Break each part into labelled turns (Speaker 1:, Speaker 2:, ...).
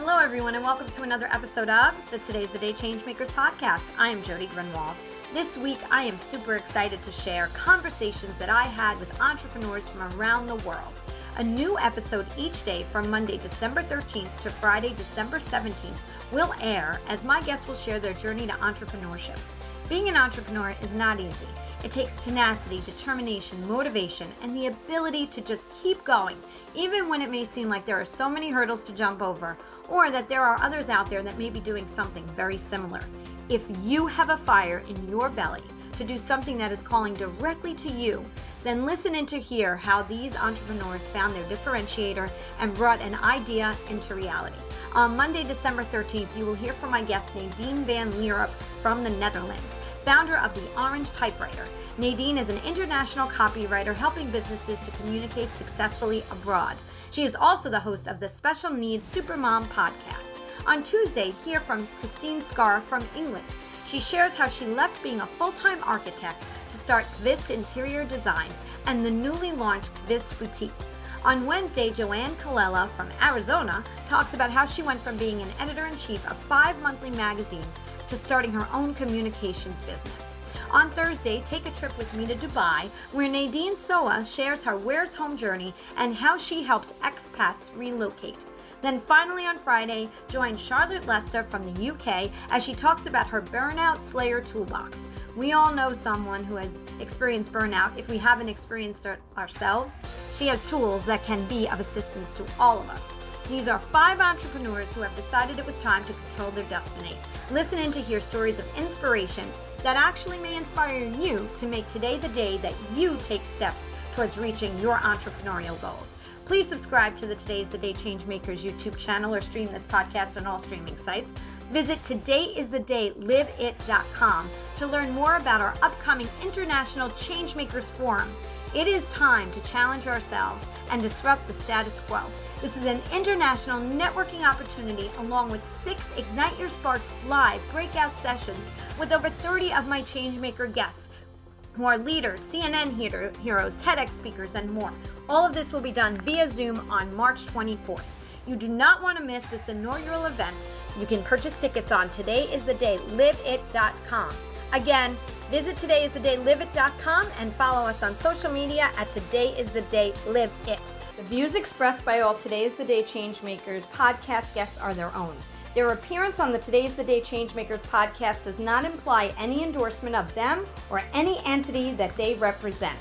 Speaker 1: Hello, everyone, and welcome to another episode of the Today's the Day Changemakers podcast. I am Jody Grunwald. This week, I am super excited to share conversations that I had with entrepreneurs from around the world. A new episode each day from Monday, December 13th to Friday, December 17th will air as my guests will share their journey to entrepreneurship. Being an entrepreneur is not easy. It takes tenacity, determination, motivation, and the ability to just keep going, even when it may seem like there are so many hurdles to jump over, or that there are others out there that may be doing something very similar. If you have a fire in your belly to do something that is calling directly to you, then listen in to hear how these entrepreneurs found their differentiator and brought an idea into reality. On Monday, December 13th, you will hear from my guest Nadine van Leerup from the Netherlands, founder of the Orange Typewriter. Nadine is an international copywriter helping businesses to communicate successfully abroad. She is also the host of the Special Needs Supermom podcast. On Tuesday, hear from Christine Skaar from England. She shares how she left being a full-time architect to start Qube Interior Designs and the newly launched Qube Boutique. On Wednesday, Joanne Colella from Arizona talks about how she went from being an editor-in-chief of 5 monthly magazines to starting her own communications business. On Thursday, take a trip with me to Dubai, where Nadine Soa shares her Where's Home journey and how she helps expats relocate. Then finally on Friday, join Charlotte Lester from the UK as she talks about her Burnout Slayer toolbox. We all know someone who has experienced burnout. If we haven't experienced it ourselves, she has tools that can be of assistance to all of us. These are 5 entrepreneurs who have decided it was time to control their destiny. Listen in to hear stories of inspiration that actually may inspire you to make today the day that you take steps towards reaching your entrepreneurial goals. Please subscribe to the Today's the Day Changemakers YouTube channel or stream this podcast on all streaming sites. Visit todayisthedayliveit.com to learn more about our upcoming International Changemakers Forum. It is time to challenge ourselves and disrupt the status quo. This is an international networking opportunity along with 6 Ignite Your Spark live breakout sessions with over 30 of my Changemaker guests who are leaders, CNN heroes, TEDx speakers, and more. All of this will be done via Zoom on March 24th. You do not want to miss this inaugural event. You can purchase tickets on todayisthedayliveit.com. Again, visit todayisthedayliveit.com and follow us on social media at todayisthedayliveit. The views expressed by all Today's the Day Changemakers podcast guests are their own. Their appearance on the Today's the Day Changemakers podcast does not imply any endorsement of them or any entity that they represent.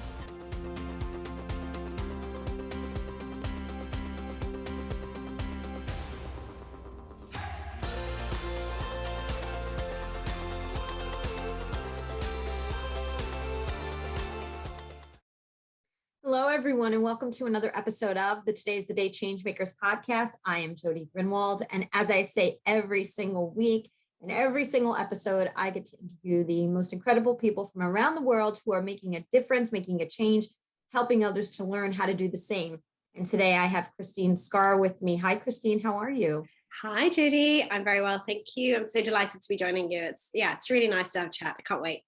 Speaker 1: Hello, everyone, and welcome to another episode of the Today's the Day Changemakers podcast. I am Jody Grunwald, and as I say every single week and every single episode, I get to interview the most incredible people from around the world who are making a difference, making a change, helping others to learn how to do the same. And today I have Christine Skaar with me. Hi, Christine. How are you?
Speaker 2: Hi, Judy. I'm very well, thank you. I'm so delighted to be joining you. It's really nice to have a chat. I can't wait.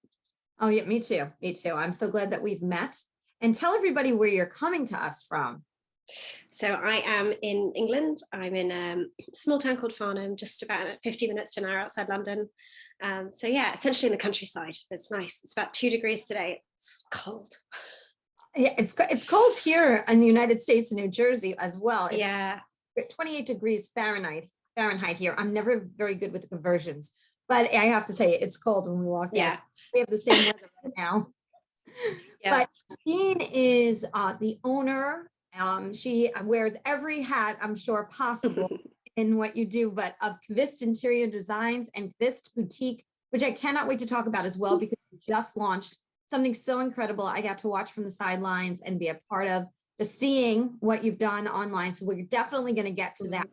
Speaker 1: Oh, yeah, me too. Me too. I'm so glad that we've met. And tell everybody where you're coming to us from.
Speaker 2: So I am in England. I'm in a small town called Farnham, just about 50 minutes to an hour outside London. Essentially in the countryside. It's nice. It's about 2 degrees today. It's cold.
Speaker 1: Yeah, it's cold here in the United States and New Jersey as well.
Speaker 2: It's
Speaker 1: 28 degrees Fahrenheit here. I'm never very good with the conversions, but I have to tell you, it's cold when we walk out. We have the same weather right now. Yeah. But Christine is the owner. She wears every hat, I'm sure, possible in what you do, but of Qube Interior Designs and Qube Boutique, which I cannot wait to talk about as well, because we just launched something so incredible. I got to watch from the sidelines and be a part of just seeing what you've done online. So we're definitely going to get to that.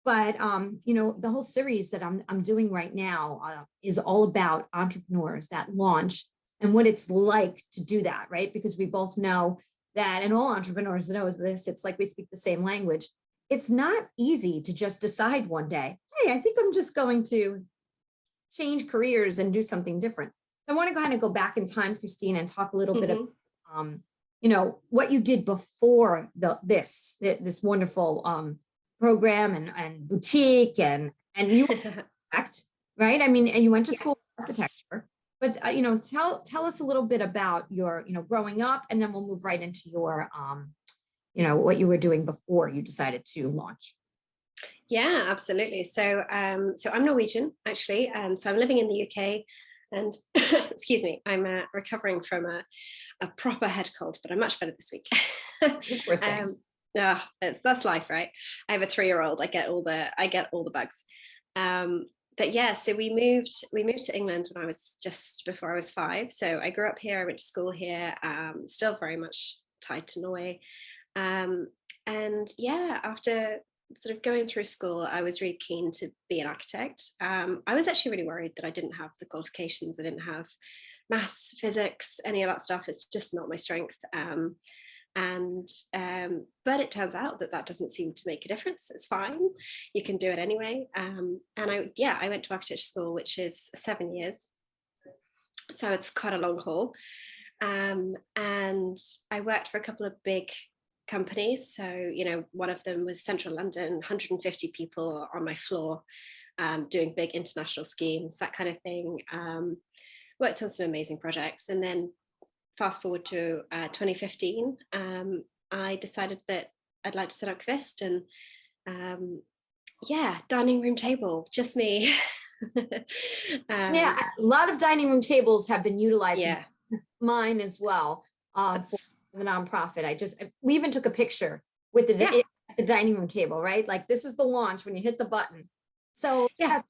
Speaker 1: But, the whole series that I'm doing right now is all about entrepreneurs that launch and what it's like to do that, right? Because we both know that, and all entrepreneurs know this, it's like we speak the same language. It's not easy to just decide one day, hey, I think I'm just going to change careers and do something different. So I want to kind of go back in time, Christine, and talk a little bit about, what you did before this wonderful program and boutique and you act, right? I mean, and you went to school for architecture, but tell us a little bit about your, growing up, and then we'll move right into your, what you were doing before you decided to launch.
Speaker 2: Yeah, absolutely. So I'm Norwegian, actually. So I'm living in the UK, and excuse me, I'm recovering from a proper head cold, but I'm much better this week. That's life, right? I have a 3-year-old. I get all the bugs. But yeah, so we moved to England when I was just before I was 5. So I grew up here. I went to school here. Still very much tied to Norway. And yeah, after sort of going through school, I was really keen to be an architect. I was actually really worried that I didn't have the qualifications. I didn't have maths, physics, any of that stuff. It's just not my strength. But it turns out that doesn't seem to make a difference. It's fine. You can do it anyway. And I went to architecture school, which is 7 years. So it's quite a long haul. And I worked for a couple of big companies. So, one of them was Central London, 150 people on my floor, doing big international schemes, that kind of thing. Worked on some amazing projects. And then fast forward to 2015, I decided that I'd like to set up Kvist, and dining room table, just me.
Speaker 1: A lot of dining room tables have been utilized.
Speaker 2: Yeah.
Speaker 1: Mine as well, for the nonprofit. We even took a picture with the dining room table, right? Like, this is the launch when you hit the button. So yes,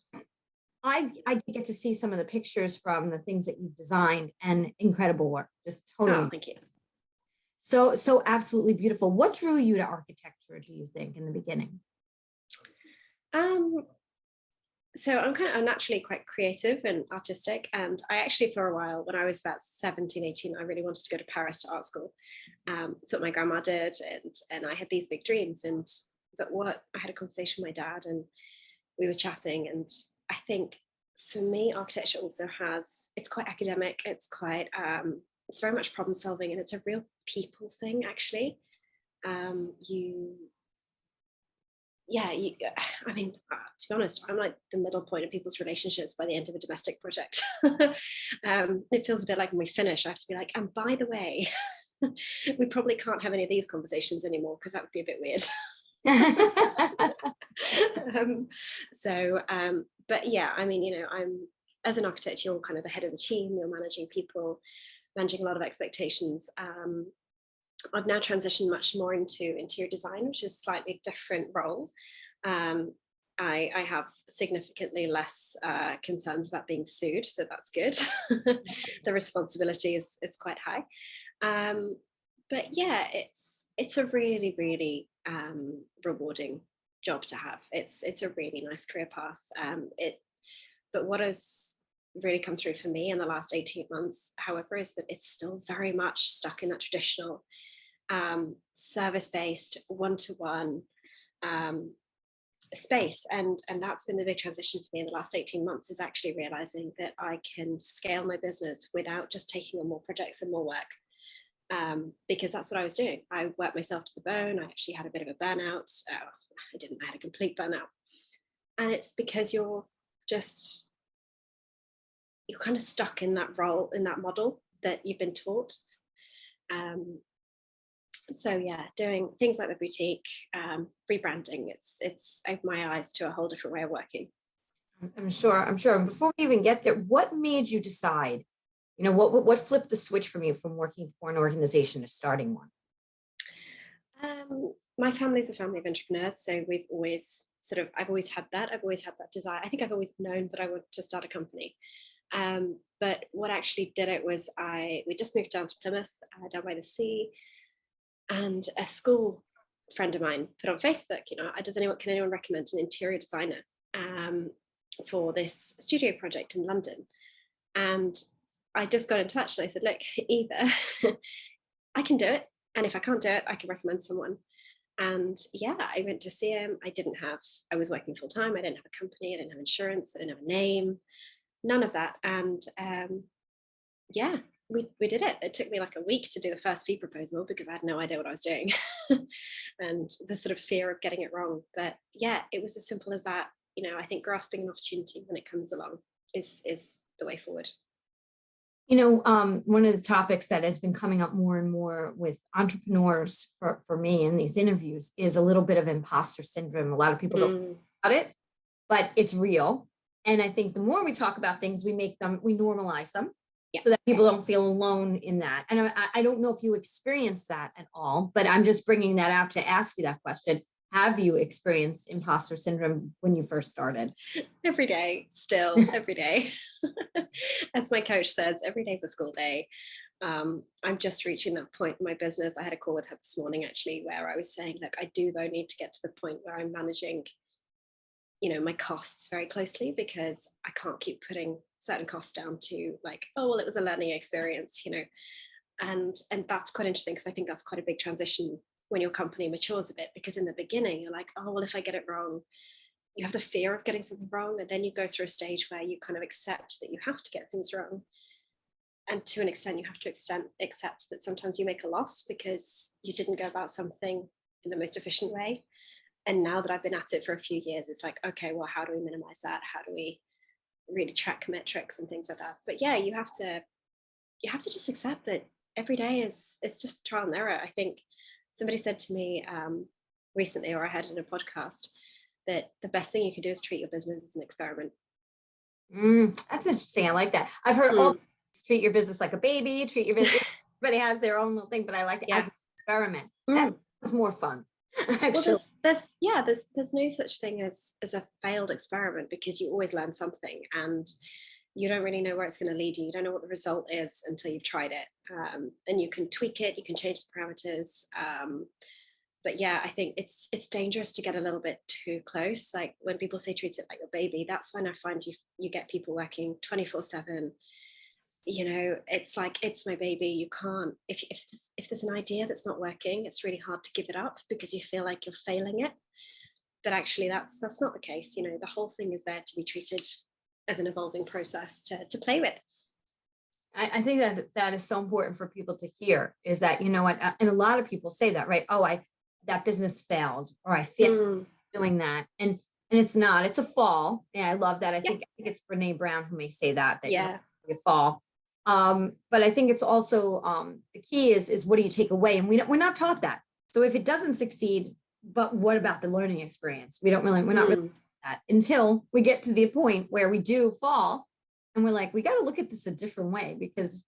Speaker 1: I get to see some of the pictures from the things that you've designed, and incredible work. Just totally.
Speaker 2: Oh, thank you.
Speaker 1: So absolutely beautiful. What drew you to architecture, do you think, in the beginning?
Speaker 2: So I'm naturally quite creative and artistic. And I actually, for a while, when I was about 17, 18, I really wanted to go to Paris to art school. That's what my grandma did. And I had these big dreams. But I had a conversation with my dad, and we were chatting. And I think for me, architecture also it's quite academic. It's quite, it's very much problem solving, and it's a real people thing, actually. I mean, to be honest, I'm like the middle point of people's relationships by the end of a domestic project. It feels a bit like when we finish, I have to be like, and by the way, we probably can't have any of these conversations anymore, because that would be a bit weird. But yeah, I mean, I'm, as an architect, you're kind of the head of the team, you're managing people, managing a lot of expectations. I've now transitioned much more into interior design, which is a slightly different role. I have significantly less concerns about being sued, so that's good. The responsibility it's quite high. But yeah, it's a really, really rewarding job to have. It's a really nice career path. But what has really come through for me in the last 18 months, however, is that it's still very much stuck in that traditional service-based, one-to-one space. And that's been the big transition for me in the last 18 months, is actually realizing that I can scale my business without just taking on more projects and more work. Because that's what I was doing. I worked myself to the bone. I actually had a bit of a burnout. I had a complete burnout. And it's because you're kind of stuck in that role, in that model that you've been taught. So yeah, doing things like the boutique, rebranding, it's opened my eyes to a whole different way of working.
Speaker 1: I'm sure. Before we even get there, what made you decide, what flipped the switch from you from working for an organization to starting one?
Speaker 2: My family's a family of entrepreneurs, so I've always had that desire. I think I've always known that I wanted to start a company. But what actually did it was we just moved down to Plymouth, down by the sea, and a school friend of mine put on Facebook, can anyone recommend an interior designer for this studio project in London? And I just got in touch and I said, look, either I can do it, and if I can't do it, I can recommend someone. And yeah, I went to see him. I was working full time. I didn't have a company. I didn't have insurance. I didn't have a name, none of that. And we did it. It took me like a week to do the first fee proposal because I had no idea what I was doing and the sort of fear of getting it wrong. But yeah, it was as simple as that. I think grasping an opportunity when it comes along is the way forward.
Speaker 1: One of the topics that has been coming up more and more with entrepreneurs for me in these interviews is a little bit of imposter syndrome. A lot of people don't know about it, but it's real. And I think the more we talk about things, we normalize them so that people don't feel alone in that. And I don't know if you experience that at all, but I'm just bringing that out to ask you that question. Have you experienced imposter syndrome when you first started?
Speaker 2: Every day, still every day. As my coach says, every day is a school day. I'm just reaching that point in my business. I had a call with her this morning, actually, where I was saying, look, I do though need to get to the point where I'm managing, my costs very closely, because I can't keep putting certain costs down to like, oh, well, it was a learning experience, and that's quite interesting, because I think that's quite a big transition when your company matures a bit, because in the beginning you're like, oh, well, if I get it wrong, you have the fear of getting something wrong, and then you go through a stage where you kind of accept that you have to get things wrong, and to an extent you have to accept that sometimes you make a loss because you didn't go about something in the most efficient way. And now that I've been at it for a few years, it's like, okay, well, how do we minimize that? How do we really track metrics and things like that? But yeah, you have to just accept that every day is just trial and error. I think somebody said to me recently, or I heard it in a podcast, that the best thing you can do is treat your business as an experiment.
Speaker 1: That's interesting. I like that. I've heard all treat your business like a baby, treat your business. Everybody has their own little thing, but I like it as an experiment. That's more fun.
Speaker 2: Actually. Well, there's no such thing as a failed experiment, because you always learn something, and you don't really know where it's going to lead you. You don't know what the result is until you've tried it. And you can tweak it, you can change the parameters. But yeah, I think it's dangerous to get a little bit too close. Like when people say treat it like your baby, that's when I find you get people working 24/7. It's like, it's my baby. You can't, if there's an idea that's not working, it's really hard to give it up because you feel like you're failing it. But actually that's not the case. The whole thing is there to be treated as an evolving process to play with.
Speaker 1: I think that is so important for people to hear, is that, and a lot of people say that, right? Oh, that business failed, or I failed doing that. And it's not, it's a fall. Yeah, I love that. I think it's Brene Brown who may say that you fall. But I think it's also the key is what do you take away? And we're not taught that. So if it doesn't succeed, but what about the learning experience? We're not really that until we get to the point where we do fall, and we're like, we got to look at this a different way, because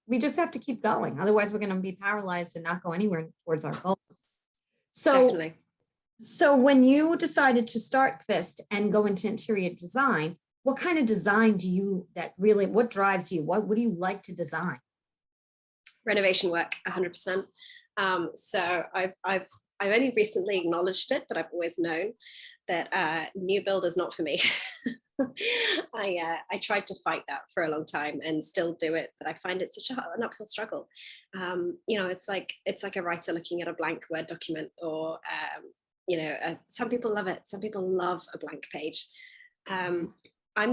Speaker 1: we just have to keep going. Otherwise, we're going to be paralyzed and not go anywhere towards our goals. So, definitely. So when you decided to start Qube and go into interior design, what kind of design what drives you? What do you like to design?
Speaker 2: Renovation work, 100%. So I've only recently acknowledged it, but I've always known that new build is not for me. I tried to fight that for a long time and still do it, but I find it such an uphill struggle. It's like a writer looking at a blank Word document, or some people love it. Some people love a blank page. I'm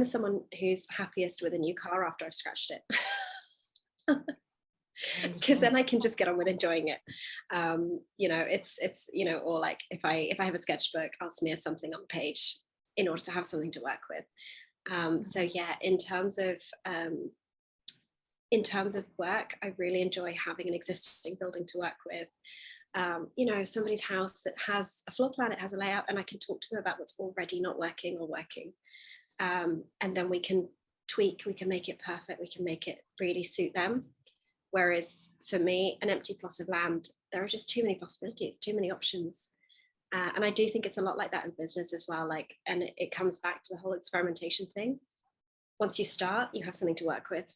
Speaker 2: someone who's happiest with a new car after I've scratched it. Because then I can just get on with enjoying it. It's or like if I have a sketchbook, I'll smear something on the page in order to have something to work with. So yeah, in terms of work, I really enjoy having an existing building to work with. Somebody's house that has a floor plan, it has a layout, and I can talk to them about what's already not working or working. And then we can tweak, we can make it perfect, we can make it really suit them. Whereas for me, an empty plot of land, there are just too many possibilities, too many options. And I do think it's a lot like that in business as well. And it comes back to the whole experimentation thing. Once you start, you have something to work with.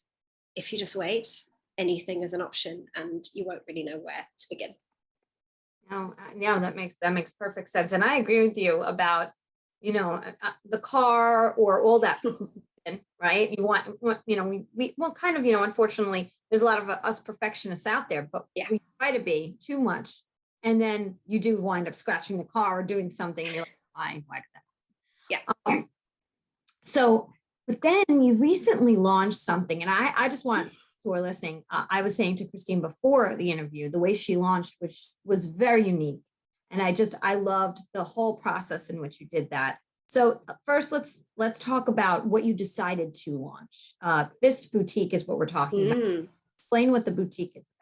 Speaker 2: If you just wait, anything is an option, and you won't really know where to begin.
Speaker 1: No, that makes perfect sense. And I agree with you about, the car or all that, right? You want, unfortunately, there's a lot of us perfectionists out there, but we try to be too much. And then you do wind up scratching the car or doing something, and you're like, why did that? Yeah. But then you recently launched something, and I just want who are listening, I was saying to Christine before the interview, the way she launched, which was very unique. And I loved the whole process in which you did that. So first, let's talk about what you decided to launch. Fist Boutique is what we're talking about. Explain what the boutique is about.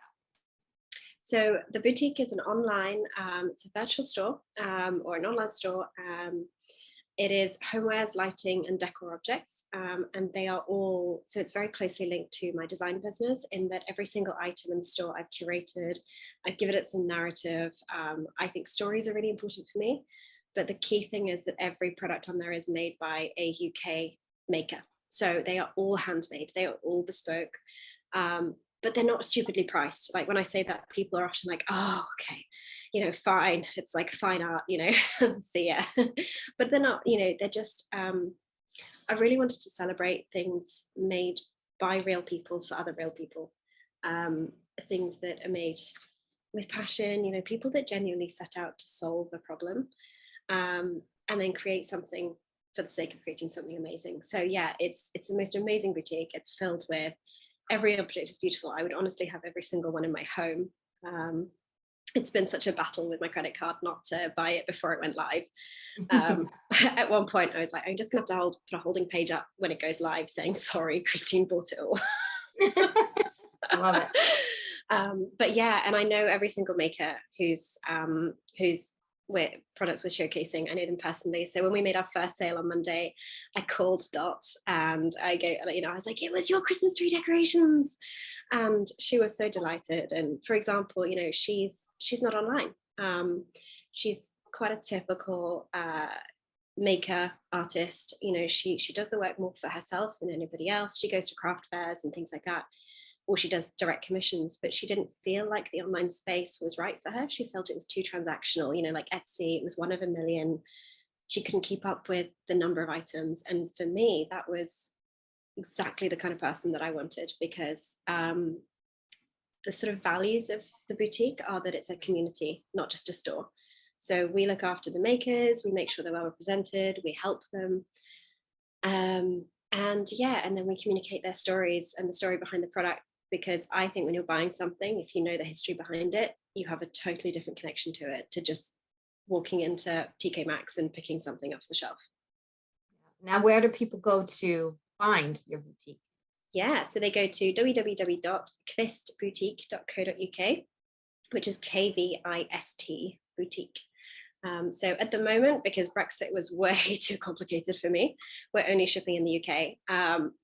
Speaker 2: So the boutique is an online, it's a virtual store or an online store. It is homewares, lighting, and decor objects. And they are all, so it's very closely linked to my design business in that every single item in the store I've curated, I've given it some narrative. I think stories are really important for me. But the key thing is that every product on there is made by a UK maker. So they are all handmade, they are all bespoke. But they're not stupidly priced. Like when I say that, people are often like, oh, okay, fine. It's like fine art, so yeah. But they're not, they're just, I really wanted to celebrate things made by real people for other real people. Things that are made with passion, people that genuinely set out to solve a problem, and then create something for the sake of creating something amazing. So yeah, it's the most amazing boutique. It's filled with every object is beautiful. I would honestly have every single one in my home. It's been such a battle with my credit card not to buy it before it went live. At one point I was like, I'm just gonna have to put a holding page up when it goes live saying, sorry, Christine bought it all.
Speaker 1: I love it.
Speaker 2: But yeah, and I know every single maker who's with products we're showcasing. I know them personally. So when we made our first sale on Monday, I called Dot and I was like, it was your Christmas tree decorations. And she was so delighted. And for example, she's not online. She's quite a typical maker artist. She does the work more for herself than anybody else. She goes to craft fairs and things like that, or she does direct commissions, but she didn't feel like the online space was right for her. She felt it was too transactional, like Etsy, it was one of a million. She couldn't keep up with the number of items. And for me, that was exactly the kind of person that I wanted, because the sort of values of the boutique are that it's a community, not just a store. So we look after the makers, we make sure they're well represented, we help them. And then we communicate their stories and the story behind the product, because I think when you're buying something, if you know the history behind it, you have a totally different connection to it to just walking into TK Maxx and picking something off the shelf.
Speaker 1: Now, where do people go to find your boutique?
Speaker 2: Yeah, so they go to www.kvistboutique.co.uk, which is KVIST boutique. So at the moment, because Brexit was way too complicated for me, we're only shipping in the UK.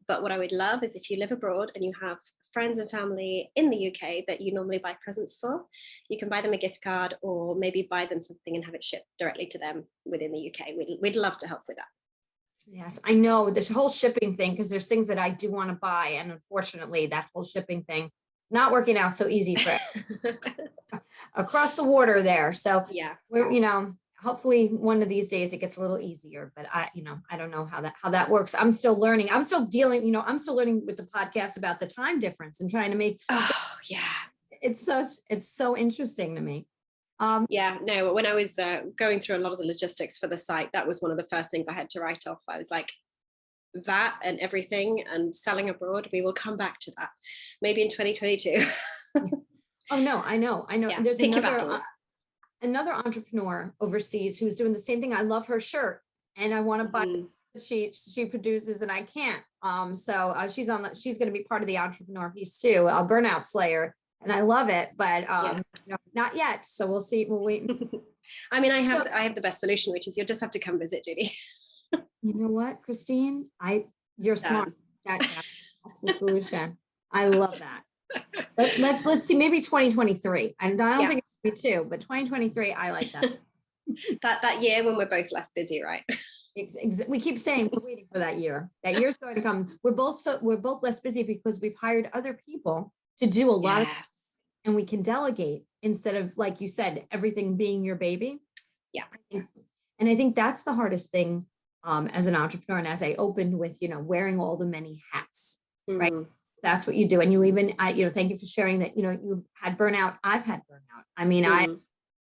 Speaker 2: But what I would love is if you live abroad and you have friends and family in the UK that you normally buy presents for, you can buy them a gift card or maybe buy them something and have it shipped directly to them within the UK. We'd love to help with that.
Speaker 1: Yes, I know this whole shipping thing, because there's things that I do want to buy. And unfortunately, that whole shipping thing is not working out so easy for across the water there. So
Speaker 2: yeah,
Speaker 1: we're, hopefully one of these days it gets a little easier, but I don't know how that works. I'm still learning. I'm still dealing, I'm still learning with the podcast about the time difference and trying to make, it's so interesting to me.
Speaker 2: When I was going through a lot of the logistics for the site, that was one of the first things I had to write off. I was like, that and everything and selling abroad, we will come back to that maybe in 2022.
Speaker 1: Oh no, I know.
Speaker 2: Yeah,
Speaker 1: there's another entrepreneur overseas who's doing the same thing. I love her shirt and I want to buy she produces and I can't. So she's going to be part of the entrepreneur piece too, a burnout slayer. And I love it, but not yet. So we'll see. We'll wait.
Speaker 2: I mean, I have the best solution, which is you'll just have to come visit, Judy.
Speaker 1: You know what, Christine? You're smart. That's the solution. I love that. But let's see. Maybe 2023. And I don't think it's me too, but 2023. I like that.
Speaker 2: that year when we're both less busy, right?
Speaker 1: We keep saying we're waiting for that year. That year's going to come. We're both less busy because we've hired other people to do a lot of, and we can delegate instead of, like you said, everything being your baby.
Speaker 2: Yeah.
Speaker 1: And I think that's the hardest thing as an entrepreneur. And as I opened with, wearing all the many hats, right? That's what you do. And you even, thank you for sharing that, you had burnout. I've had burnout. I mean,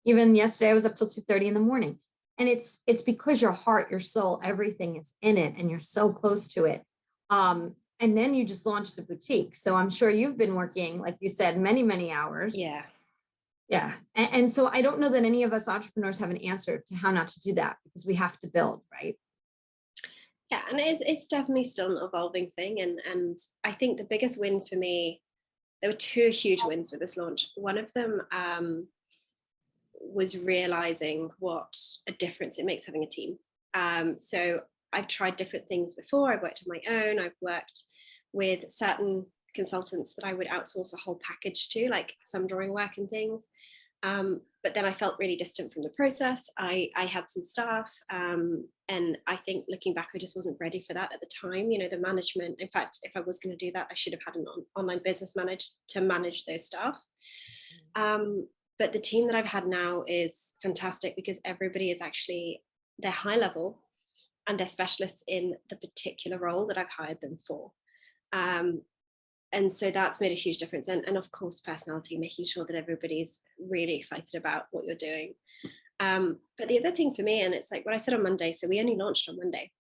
Speaker 1: even yesterday I was up till 2:30 in the morning, and it's because your heart, your soul, everything is in it and you're so close to it. And then you just launched the boutique. So I'm sure you've been working, like you said, many, many hours.
Speaker 2: Yeah.
Speaker 1: Yeah. And so I don't know that any of us entrepreneurs have an answer to how not to do that, because we have to build, right?
Speaker 2: Yeah, and it's definitely still an evolving thing. And I think the biggest win for me, there were two huge wins with this launch. One of them was realizing what a difference it makes having a team. So I've tried different things before. I've worked on my own. I've worked with certain consultants that I would outsource a whole package to, like some drawing work and things. But then I felt really distant from the process. I had some staff, and I think looking back, I just wasn't ready for that at the time. You know, the management, in fact, if I was going to do that, I should have had an online business manager to manage those staff. But the team that I've had now is fantastic, because everybody is actually, they're high level and they're specialists in the particular role that I've hired them for. And so that's made a huge difference. And of course, personality, making sure that everybody's really excited about what you're doing. But the other thing for me, and it's like what I said on Monday, so we only launched on Monday.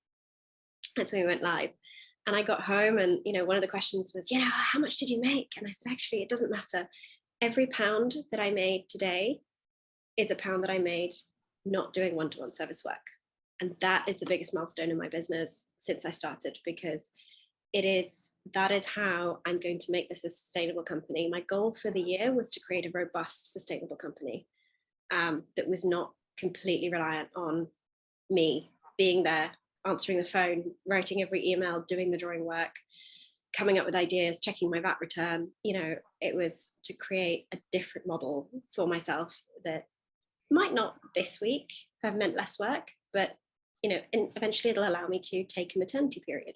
Speaker 2: That's when we went live. And I got home and, you know, one of the questions was, you know, how much did you make? And I said, actually, it doesn't matter. Every pound that I made today is a pound that I made not doing one-to-one service work. And that is the biggest milestone in my business since I started, because that is how I'm going to make this a sustainable company. My goal for the year was to create a robust, sustainable company that was not completely reliant on me being there, answering the phone, writing every email, doing the drawing work, coming up with ideas, checking my VAT return. You know, it was to create a different model for myself that might not this week have meant less work, but, you know, and eventually it'll allow me to take a maternity period.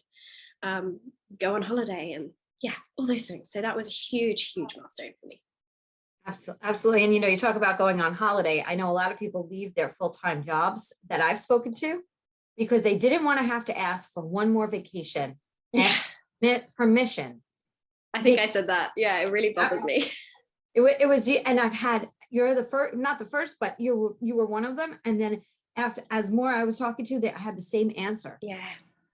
Speaker 2: Go on holiday, and yeah, all those things. So that was a huge milestone for me.
Speaker 1: Absolutely. And, you know, you talk about going on holiday. I know a lot of people leave their full-time jobs that I've spoken to because they didn't want to have to ask for one more vacation and permission.
Speaker 2: I think I said that. Yeah, it really bothered me.
Speaker 1: It was, and you're the first, not the first, but you were one of them. And then as more I was talking to, that I had the same answer.
Speaker 2: Yeah.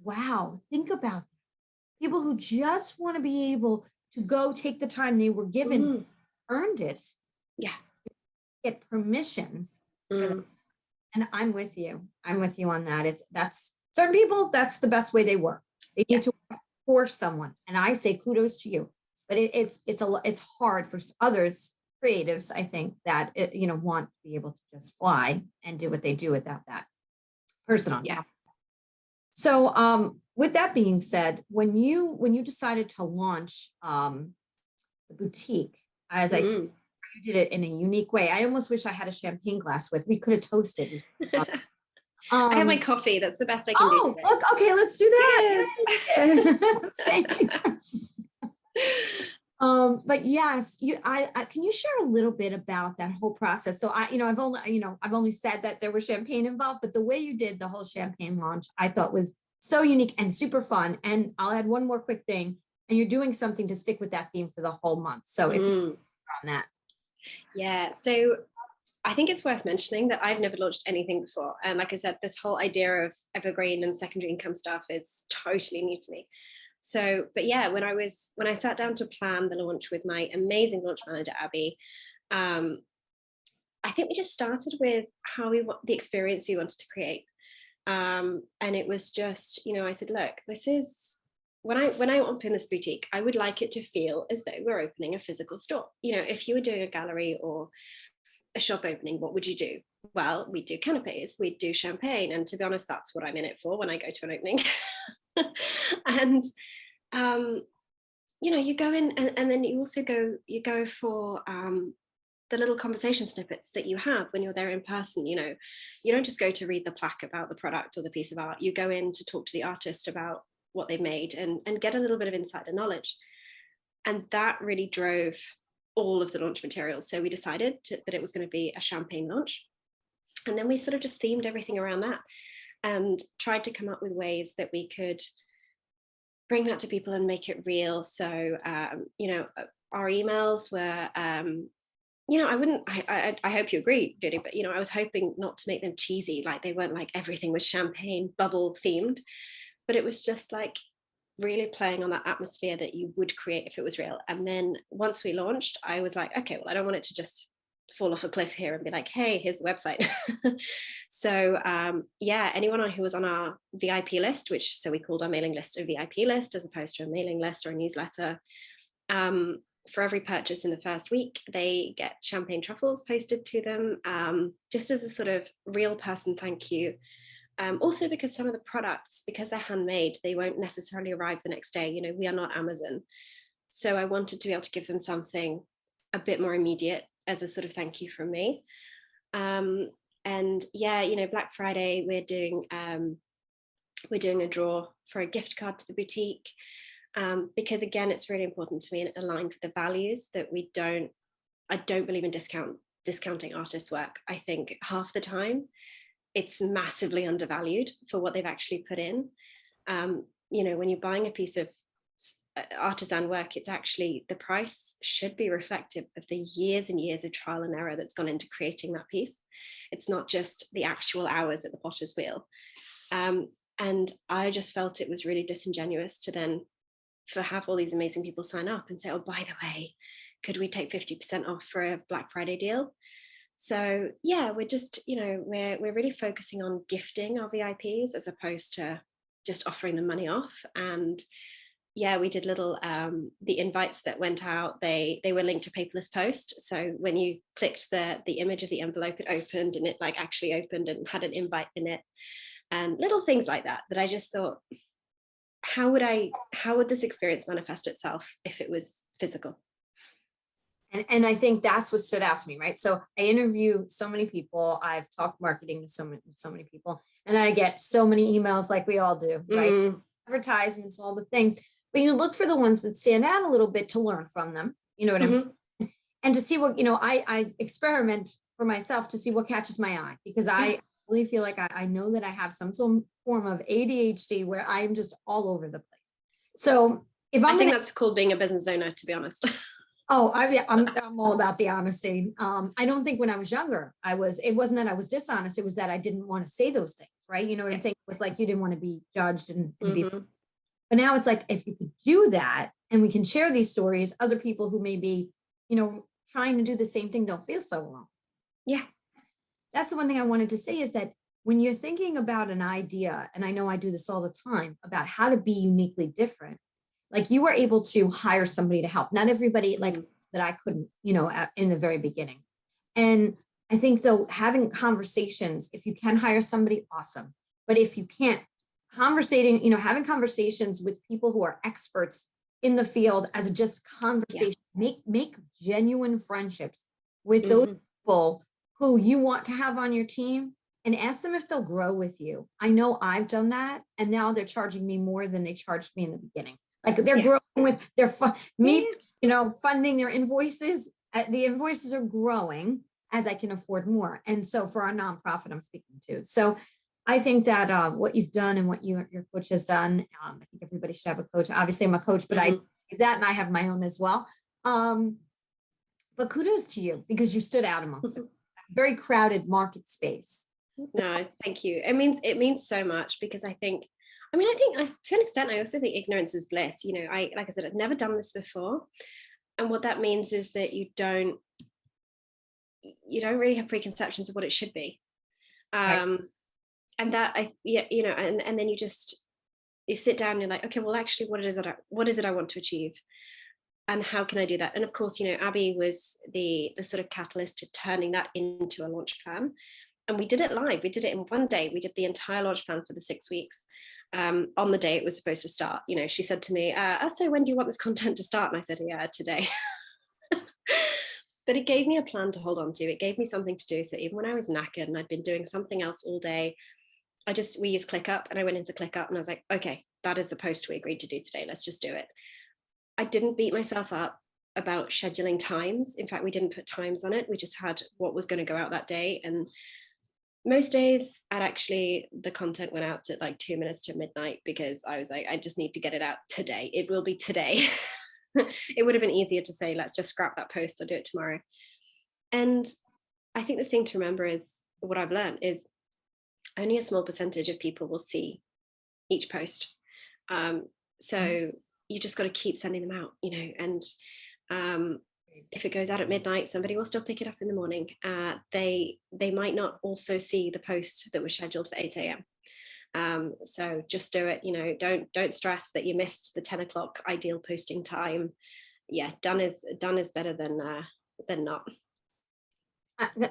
Speaker 1: Wow. Think about that. People who just want to be able to go take the time they were given, earned it.
Speaker 2: Yeah.
Speaker 1: Get permission. And I'm with you. I'm with you on that. That's certain people, that's the best way they work. They need to work for someone. And I say kudos to you, but it's hard for others, creatives, I think, that, you know, want to be able to just fly and do what they do without that person on top. So, with that being said, when you decided to launch the boutique, as I said, you did it in a unique way. I almost wish I had a champagne glass with. We could have toasted.
Speaker 2: I have my coffee. That's the best I can do.
Speaker 1: Oh, look, okay, let's do that. Same. But yes, I can you share a little bit about that whole process? So I've only said that there was champagne involved, but the way you did the whole champagne launch, I thought was so unique and super fun. And I'll add one more quick thing, and you're doing something to stick with that theme for the whole month. So if you're on that.
Speaker 2: Yeah, so I think it's worth mentioning that I've never launched anything before. And like I said, this whole idea of evergreen and secondary income stuff is totally new to me. So, but yeah, when I sat down to plan the launch with my amazing launch manager, Abby, I think we just started with the experience we wanted to create. And it was just, you know, I said, look, this is, when I open this boutique, I would like it to feel as though we're opening a physical store. You know, if you were doing a gallery or a shop opening, what would you do? Well, we do canapes, we do champagne. And to be honest, that's what I'm in it for when I go to an opening. And, you know, you go in and then you also go for the little conversation snippets that you have when you're there in person. You know, you don't just go to read the plaque about the product or the piece of art. You go in to talk to the artist about what they made and get a little bit of insider knowledge. And that really drove all of the launch materials. So we decided that it was going to be a champagne launch. And then we sort of just themed everything around that and tried to come up with ways that we could bring that to people and make it real. So, you know, our emails were, you know, I hope you agree, Judy, but, you know, I was hoping not to make them cheesy, like they weren't like everything was champagne bubble themed, but it was just like, really playing on that atmosphere that you would create if it was real. And then once we launched, I was like, okay, well, I don't want it to just fall off a cliff here and be like, hey, here's the website. So yeah, anyone who was on our VIP list, which, so we called our mailing list a VIP list as opposed to a mailing list or a newsletter, for every purchase in the first week, they get champagne truffles posted to them, just as a sort of real person thank you. Also because some of the products, because they're handmade, they won't necessarily arrive the next day. You know, we are not Amazon. So I wanted to be able to give them something a bit more immediate as a sort of thank you from me. And yeah, you know, Black Friday, we're doing a draw for a gift card to the boutique. Because again, it's really important to me and it aligned with the values that I don't believe in discounting artists' work. I think half the time it's massively undervalued for what they've actually put in. You know, when you're buying a piece of artisan work, it's actually, the price should be reflective of the years and years of trial and error that's gone into creating that piece. It's not just the actual hours at the potter's wheel. And I just felt it was really disingenuous to then have all these amazing people sign up and say, oh, by the way, could we take 50% off for a Black Friday deal? So yeah, we're just, you know, we're really focusing on gifting our VIPs as opposed to just offering them money off. And yeah, we did little, the invites that went out, they were linked to paperless post. So when you clicked the image of the envelope, it opened and it like actually opened and had an invite in it, and little things like that I just thought, how would this experience manifest itself if it was physical?
Speaker 1: And I think that's what stood out to me, right? So I interview so many people, I've talked marketing to so many people, and I get so many emails like we all do, right? Advertisements, all the things, but you look for the ones that stand out a little bit to learn from them, you know what I'm saying? And to see what, you know, I experiment for myself to see what catches my eye, because I really feel like I know that I have some form of ADHD where I am just all over the place. So if I
Speaker 2: think that's called being a business owner, to be honest.
Speaker 1: Oh, I'm all about the honesty. I don't think when I was younger, it wasn't that I was dishonest. It was that I didn't want to say those things, right? You know what I'm saying? It was like, you didn't want to be judged and be, but now it's like, if you could do that and we can share these stories, other people who may be, you know, trying to do the same thing don't feel so alone.
Speaker 2: Yeah.
Speaker 1: That's the one thing I wanted to say, is that when you're thinking about an idea, and I know I do this all the time, about how to be uniquely different, like you were able to hire somebody to help. Not everybody, like that I couldn't, you know, in the very beginning. And I think though, having conversations, if you can hire somebody, awesome. But if you can't, you know, having conversations with people who are experts in the field as a just conversation, make genuine friendships with those people who you want to have on your team, and ask them if they'll grow with you. I know I've done that, and now they're charging me more than they charged me in the beginning. Like they're growing with you know, funding their invoices. The invoices are growing as I can afford more. And so for our nonprofit, I'm speaking to. So I think that what you've done and what your coach has done, I think everybody should have a coach. Obviously I'm a coach, but I do that, and I have my own as well. But kudos to you, because you stood out amongst a very crowded market space.
Speaker 2: No, thank you. It means so much, because I think to an extent, I also think ignorance is bliss. You know, like I said, I've never done this before. And what that means is that you don't really have preconceptions of what it should be. And that you know, and then you sit down and you're like, okay, well, actually, what is it I want to achieve? And how can I do that? And of course, you know, Abby was the sort of catalyst to turning that into a launch plan. And we did it live. We did it in one day. We did the entire launch plan for the 6 weeks. On the day it was supposed to start, you know, she said to me, so when do you want this content to start? And I said, yeah, today. But it gave me a plan to hold on to. It gave me something to do. So even when I was knackered and I'd been doing something else all day, we used ClickUp, and I went into ClickUp and I was like, okay, that is the post we agreed to do today. Let's just do it. I didn't beat myself up about scheduling times. In fact, we didn't put times on it. We just had what was going to go out that day. And most days the content went out at like 2 minutes to midnight, because I was like, I just need to get it out today. It will be today. It would have been easier to say, let's just scrap that post, I'll do it tomorrow. And I think the thing to remember is, what I've learned is, only a small percentage of people will see each post. So you just got to keep sending them out, and if it goes out at midnight, somebody will still pick it up in the morning. They might not also see the post that was scheduled for 8 a.m. So just do it. Don't stress that you missed the 10 o'clock ideal posting time. Yeah, done is better than not.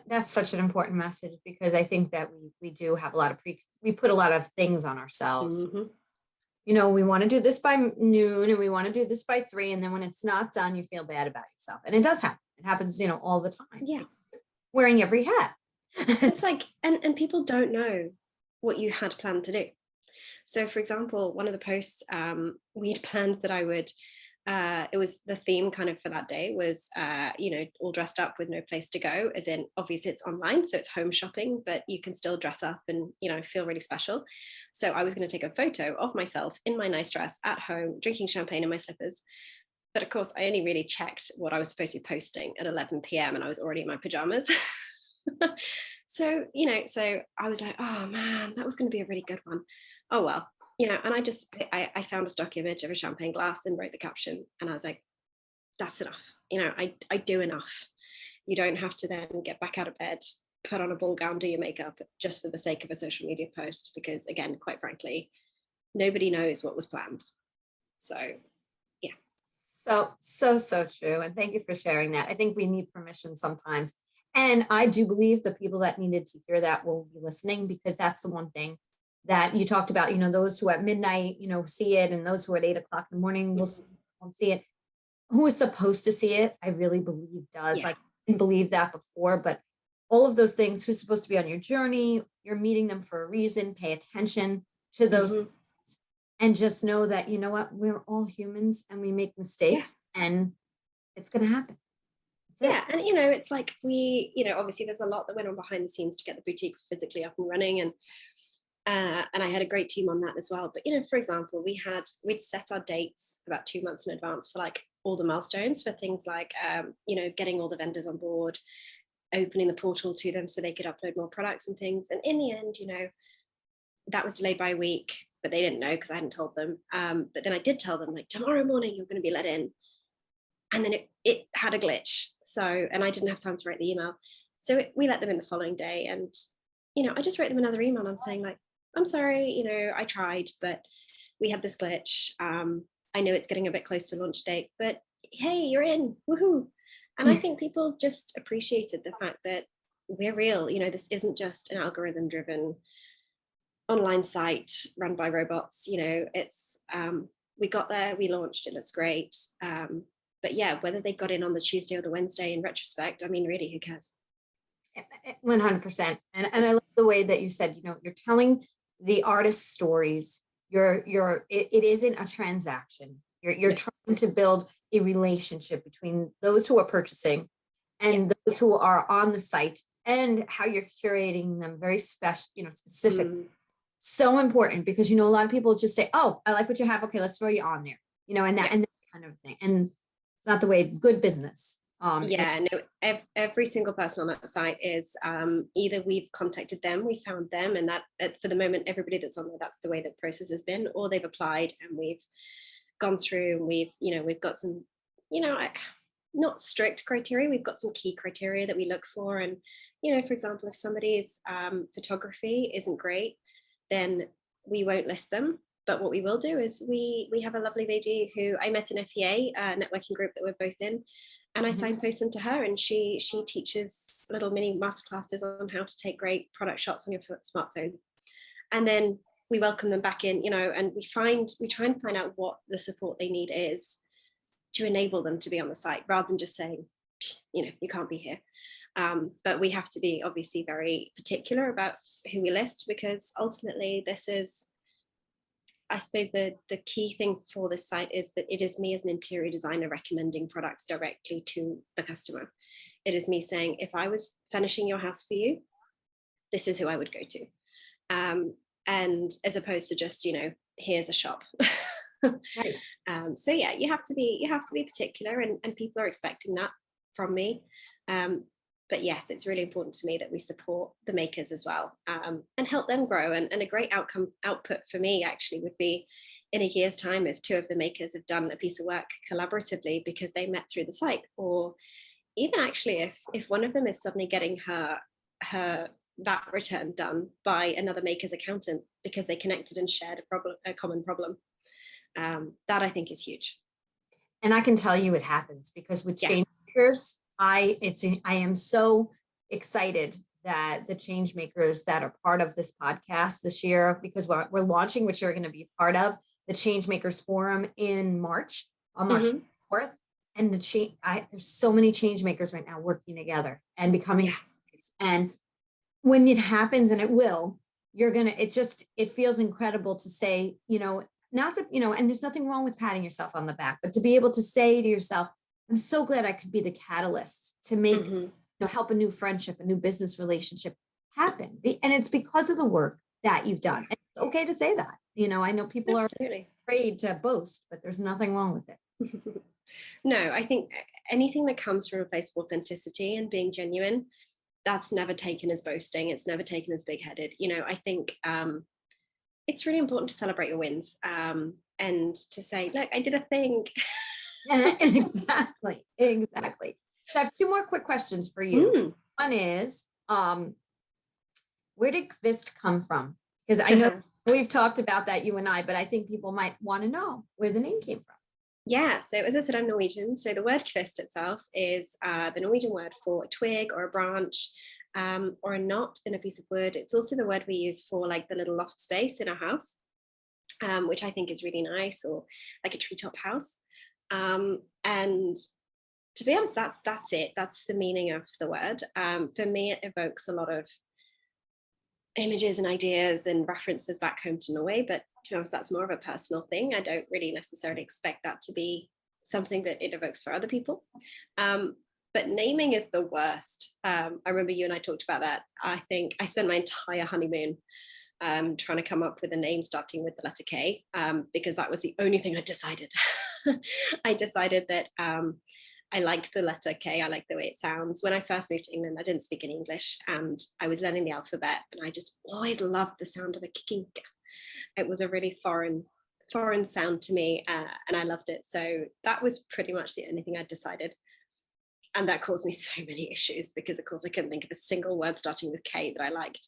Speaker 1: That's such an important message, because I think that we do have a lot of we put a lot of things on ourselves. We want to do this by noon, and we want to do this by 3. And then when it's not done, you feel bad about yourself. And it does happen. It happens, all the time.
Speaker 2: Yeah.
Speaker 1: Wearing every hat.
Speaker 2: It's like, and people don't know what you had planned to do. So for example, one of the posts, we'd planned that I would, it was the theme kind of for that day was, all dressed up with no place to go, as in obviously it's online, so it's home shopping, but you can still dress up and, feel really special. So I was going to take a photo of myself in my nice dress at home, drinking champagne in my slippers. But of course, I only really checked what I was supposed to be posting at 11 p.m. and I was already in my pajamas. So I was like, oh man, that was going to be a really good one. Oh, well, and I found a stock image of a champagne glass and wrote the caption. And I was like, that's enough. I do enough. You don't have to then get back out of bed, put on a ball gown, do your makeup just for the sake of a social media post. Because again, quite frankly, nobody knows what was planned. So, yeah.
Speaker 1: So true. And thank you for sharing that. I think we need permission sometimes. And I do believe the people that needed to hear that will be listening, because that's the one thing that you talked about, those who at midnight, see it, and those who at 8 o'clock in the morning won't see it. Who is supposed to see it, I really believe does.
Speaker 2: Yeah.
Speaker 1: Like, I didn't believe that before, but all of those things, who's supposed to be on your journey, you're meeting them for a reason, pay attention to those things, and just know that, what, we're all humans and we make mistakes, and it's going to happen.
Speaker 2: Yeah, and it's like we, obviously there's a lot that went on behind the scenes to get the boutique physically up and running, and I had a great team on that as well. But for example, we'd set our dates about 2 months in advance for like all the milestones, for things like getting all the vendors on board, opening the portal to them so they could upload more products and things. And in the end, that was delayed by a week, but they didn't know because I hadn't told them. But then I did tell them, like, tomorrow morning you're going to be let in. And then it had a glitch. So, and I didn't have time to write the email. So we let them in the following day. And, I just wrote them another email. And I'm saying, like, I'm sorry, I tried, but we had this glitch. I know it's getting a bit close to launch date, but hey, you're in, woohoo. And I think people just appreciated the fact that we're real. This isn't just an algorithm driven online site run by robots. It's, we got there, we launched, it looks great. But yeah, whether they got in on the Tuesday or the Wednesday, in retrospect, I mean, really, who cares?
Speaker 1: 100%. And I love the way that you said, you're telling the artist's stories. It isn't a transaction. You're trying to build a relationship between those who are purchasing and those who are on the site, and how you're curating them very specific. So important, because, a lot of people just say, oh, I like what you have. Okay, let's throw you on there, and that kind of thing. And it's not the way good business.
Speaker 2: Every single person on that site is either we've contacted them, we found them, and that for the moment, everybody that's on there, that's the way the process has been, or they've applied and we've gone through and we've got some, not strict criteria, we've got some key criteria that we look for. And, for example, if somebody's photography isn't great, then we won't list them. But what we will do is we have a lovely lady who I met in FEA, a networking group that we're both in, and I signpost them to her, and she teaches little mini masterclasses on how to take great product shots on your smartphone. And then we welcome them back in, and we try and find out what the support they need is to enable them to be on the site, rather than just saying, you can't be here. But we have to be obviously very particular about who we list, because ultimately this is, I suppose the key thing for this site is that it is me as an interior designer recommending products directly to the customer. It is me saying, if I was furnishing your house for you, this is who I would go to. And as opposed to just, here's a shop.
Speaker 1: Right.
Speaker 2: So yeah, you have to be particular, and people are expecting that from me. But yes, it's really important to me that we support the makers as well, and help them grow. And a great output for me actually would be in a year's time, if two of the makers have done a piece of work collaboratively because they met through the site, or even actually if one of them is suddenly getting her VAT return done by another maker's accountant because they connected and shared a common problem, that I think is huge.
Speaker 1: And I can tell you it happens, because with Changemakers, I am so excited that the Changemakers that are part of this podcast this year, because we're launching, which you're going to be part of, the Changemakers Forum on March 4th. And there's so many Changemakers right now working together and becoming, and when it happens, and it will, it feels incredible to say, not to, and there's nothing wrong with patting yourself on the back, but to be able to say to yourself, I'm so glad I could be the catalyst to make, help a new friendship, a new business relationship happen. And it's because of the work that you've done. And it's okay to say that. I know people are afraid to boast, but there's nothing wrong with it.
Speaker 2: No, I think anything that comes from a place of authenticity and being genuine, that's never taken as boasting. It's never taken as big-headed. I think it's really important to celebrate your wins, and to say, look, I did a thing.
Speaker 1: Exactly. So I have two more quick questions for you. One is, where did Kvist come from? Because I know we've talked about that, you and I, but I think people might want to know where the name came from.
Speaker 2: Yeah, so as I said, I'm Norwegian. So the word kvist itself is the Norwegian word for a twig or a branch, or a knot in a piece of wood. It's also the word we use for like the little loft space in our house, which I think is really nice, or like a treetop house. And to be honest, that's it. That's the meaning of the word. For me, it evokes a lot of images and ideas and references back home to Norway, but to be honest, that's more of a personal thing. I don't really necessarily expect that to be something that it evokes for other people. But naming is the worst. I remember you and I talked about that. I think I spent my entire honeymoon trying to come up with a name starting with the letter K, because that was the only thing I decided. I decided that I like the letter K. I like the way it sounds. When I first moved to England, I didn't speak any English, and I was learning the alphabet, and I just always loved the sound of a kicking. It was a really foreign sound to me, and I loved it. So that was pretty much the only thing I decided. And that caused me so many issues, because of course I couldn't think of a single word starting with K that I liked.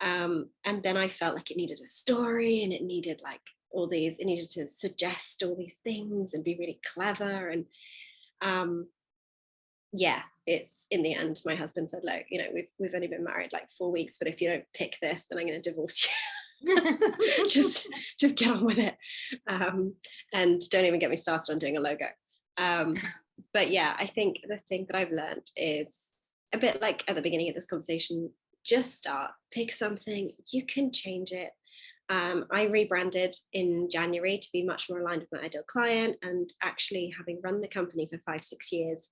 Speaker 2: And then I felt like it needed a story, and it needed like it needed to suggest all these things and be really clever. And it's in the end, my husband said, look, we've only been married like 4 weeks, but if you don't pick this, then I'm going to divorce you. just get on with it. And don't even get me started on doing a logo. But yeah, I think the thing that I've learned is a bit like at the beginning of this conversation, just start, pick something, you can change it. I rebranded in January to be much more aligned with my ideal client, and actually having run the company for 5-6 years,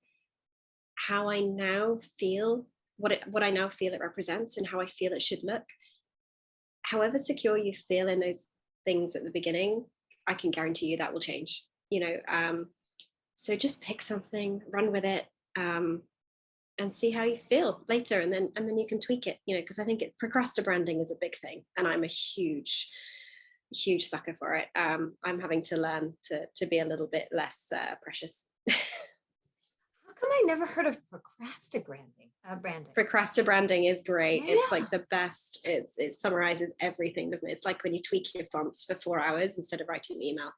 Speaker 2: how I now feel, what I now feel it represents and how I feel it should look. However secure you feel in those things at the beginning, I can guarantee you that will change, so just pick something, run with it, and see how you feel later, and then you can tweak it, because I think procrastinating is a big thing, and I'm a huge sucker for it. I'm having to learn to be a little bit less precious.
Speaker 1: How come I never heard of branding?
Speaker 2: Procrastinating is great. Yeah. It's like the best. It summarizes everything, doesn't it? It's like when you tweak your fonts for 4 hours instead of writing the email.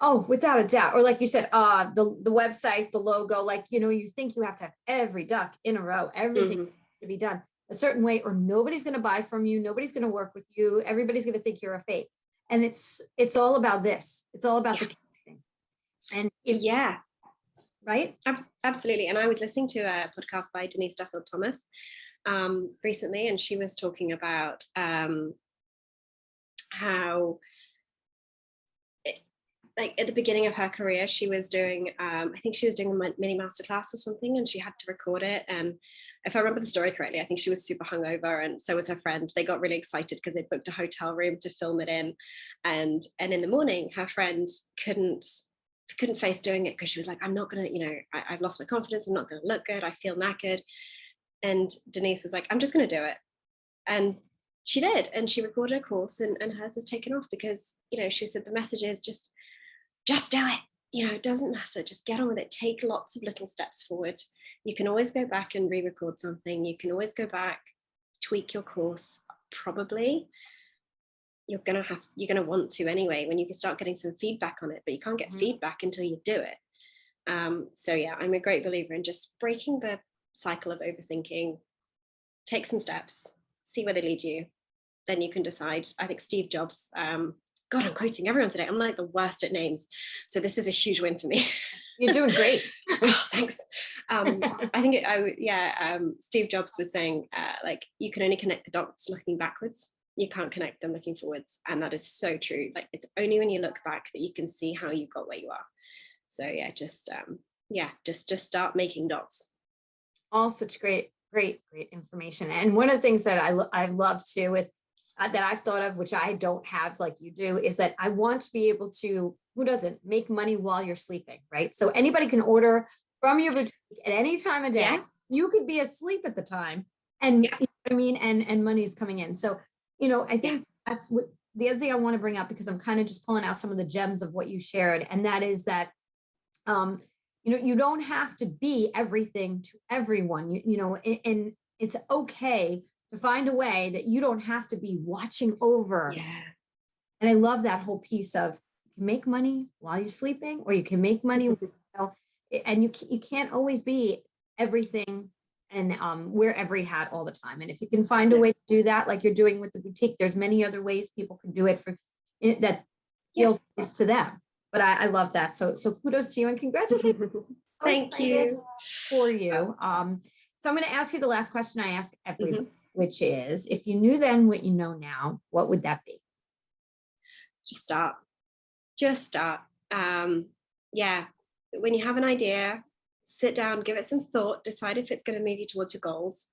Speaker 1: Oh, without a doubt. Or like you said, the website, the logo, like, you think you have to have every duck in a row, everything to be done a certain way, or nobody's going to buy from you. Nobody's going to work with you. Everybody's going to think you're a fake. And it's all about this. It's all about the thing. And right?
Speaker 2: Absolutely. And I was listening to a podcast by Denise Duffield Thomas recently, and she was talking about how, like at the beginning of her career, she was doing, I think she was doing a mini masterclass or something, and she had to record it. And if I remember the story correctly, I think she was super hungover, and so was her friend. They got really excited because they booked a hotel room to film it in. And in the morning, her friend couldn't face doing it because she was like, I'm not going to, I've lost my confidence. I'm not going to look good. I feel knackered. And Denise was like, I'm just going to do it. And she did, and she recorded her course, and hers has taken off because, she said the message is just do it. It doesn't matter. Just get on with it. Take lots of little steps forward. You can always go back and re-record something. You can always go back, tweak your course. Probably you're gonna want to anyway when you can start getting some feedback on it, but you can't get feedback until you do it. So yeah, I'm a great believer in just breaking the cycle of overthinking. Take some steps, see where they lead you, then you can decide. I think Steve Jobs, God, I'm quoting everyone today. I'm like the worst at names, so this is a huge win for me.
Speaker 1: You're doing great.
Speaker 2: Oh, thanks. I think Steve Jobs was saying like, you can only connect the dots looking backwards. You can't connect them looking forwards, and that is so true. Like, it's only when you look back that you can see how you got where you are. So yeah, just start making dots.
Speaker 1: All such great information. And one of the things that I love too is that I've thought of, which I don't have like you do, is that I want to be able to, who doesn't, make money while you're sleeping, right? So anybody can order from your boutique at any time of day. Yeah. You could be asleep at the time, and you know what I mean, and money is coming in. So, I think that's what the other thing I want to bring up, because I'm kind of just pulling out some of the gems of what you shared, and that is that you don't have to be everything to everyone, and it's okay to find a way that you don't have to be watching over.
Speaker 2: Yeah.
Speaker 1: And I love that whole piece of, you can make money while you're sleeping, or you can make money, and you can't always be everything and wear every hat all the time. And if you can find a way to do that, like you're doing with the boutique, there's many other ways people can do it for that feels nice to them. But I love that. So kudos to you and congratulations.
Speaker 2: Thank you.
Speaker 1: For you. So I'm going to ask you the last question I ask everyone, which is, if you knew then what you know now, what would that be?
Speaker 2: Just start. When you have an idea, sit down, give it some thought, decide if it's going to move you towards your goals.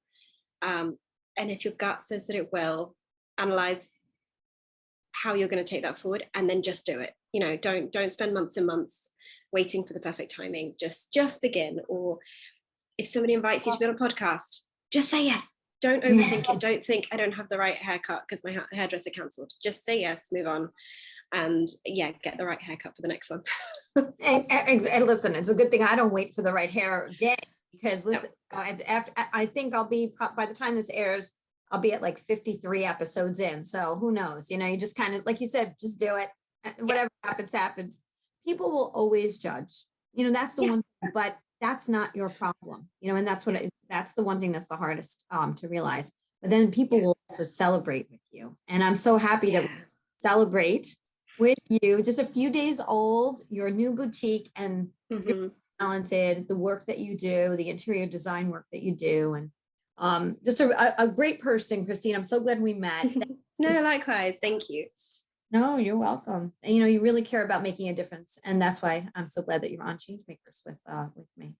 Speaker 2: And if your gut says that it will, analyze how you're going to take that forward, and then just do it. Don't spend months and months waiting for the perfect timing. Just begin. Or if somebody invites you to be on a podcast, just say yes. Don't overthink it. Don't think, I don't have the right haircut because my hairdresser cancelled. Just say yes, move on, and get the right haircut for the next one.
Speaker 1: and listen, it's a good thing I don't wait for the right hair day, because listen, I think I'll be, by the time this airs, I'll be at like 53 episodes in. So who knows? You just kind of, like you said, just do it. Whatever happens. People will always judge. That's the one thing, but that's not your problem. And that's that's the one thing that's the hardest to realize. But then people will also celebrate with you. And I'm so happy that we celebrate with you. Just a few days old, your new boutique, and you're talented, the work that you do, the interior design work that you do, and just a great person, Christine. I'm so glad we met.
Speaker 2: No, likewise. Thank you.
Speaker 1: No, you're welcome. And you really care about making a difference, and that's why I'm so glad that you're on Changemakers with me.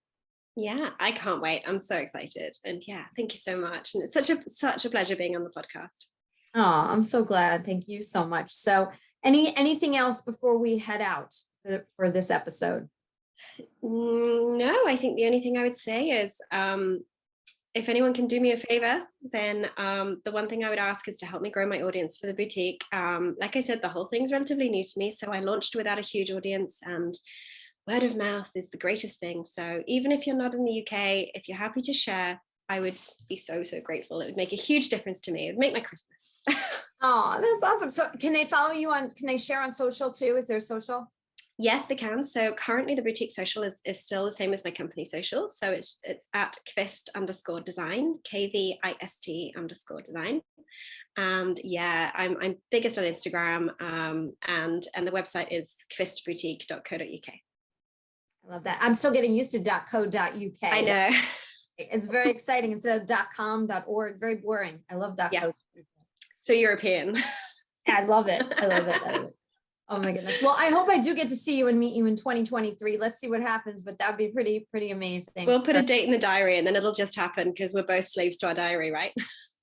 Speaker 1: Yeah,
Speaker 2: I can't wait. I'm so excited, and thank you so much. And it's such a pleasure being on the podcast.
Speaker 1: Oh, I'm so glad. Thank you so much. So, anything else before we head out for this episode?
Speaker 2: No, I think the only thing I would say is, if anyone can do me a favor, then the one thing I would ask is to help me grow my audience for the boutique. Like I said, the whole thing's relatively new to me, so I launched without a huge audience, and word of mouth is the greatest thing. So even if you're not in the UK, if you're happy to share, I would be so grateful. It would make a huge difference to me. It would make my Christmas.
Speaker 1: Oh, that's awesome. So can they follow you can they share on social too? Is there social?
Speaker 2: Yes, they can. So currently the boutique social is still the same as my company social. So it's at kvist_design, KVIST_design. And I'm biggest on Instagram, and the website is kvistboutique.co.uk.
Speaker 1: I love that. I'm still getting used to .co.uk.
Speaker 2: I know.
Speaker 1: It's very exciting instead of .com.org. Very boring. I love .co.
Speaker 2: So European.
Speaker 1: I love it. I love it. Oh my goodness. Well, I hope I do get to see you and meet you in 2023. Let's see what happens, but that'd be pretty amazing.
Speaker 2: We'll put a date in the diary, and then it'll just happen, because we're both slaves to our diary, right?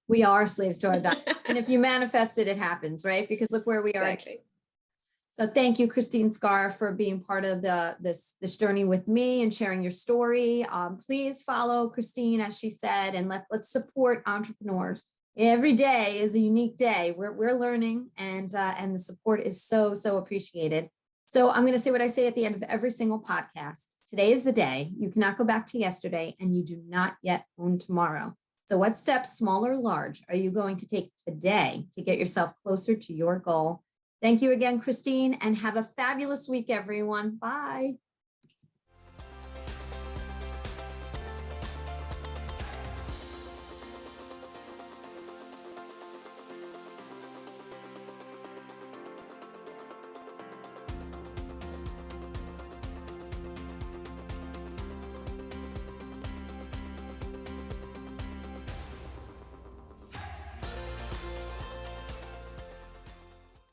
Speaker 1: We are slaves to our diary. And if you manifest it, it happens, right? Because look where we are.
Speaker 2: Exactly.
Speaker 1: So thank you, Christine Skaar, for being part of this journey with me and sharing your story. Please follow Christine, as she said, and let's support entrepreneurs Every day is a unique day. We're learning, and the support is so appreciated. So I'm going to say what I say at the end of every single podcast. Today is the day. You cannot go back to yesterday, and you do not yet own tomorrow. So what steps, small or large, are you going to take today to get yourself closer to your goal? Thank you again, Christine, and have a fabulous week, everyone. Bye.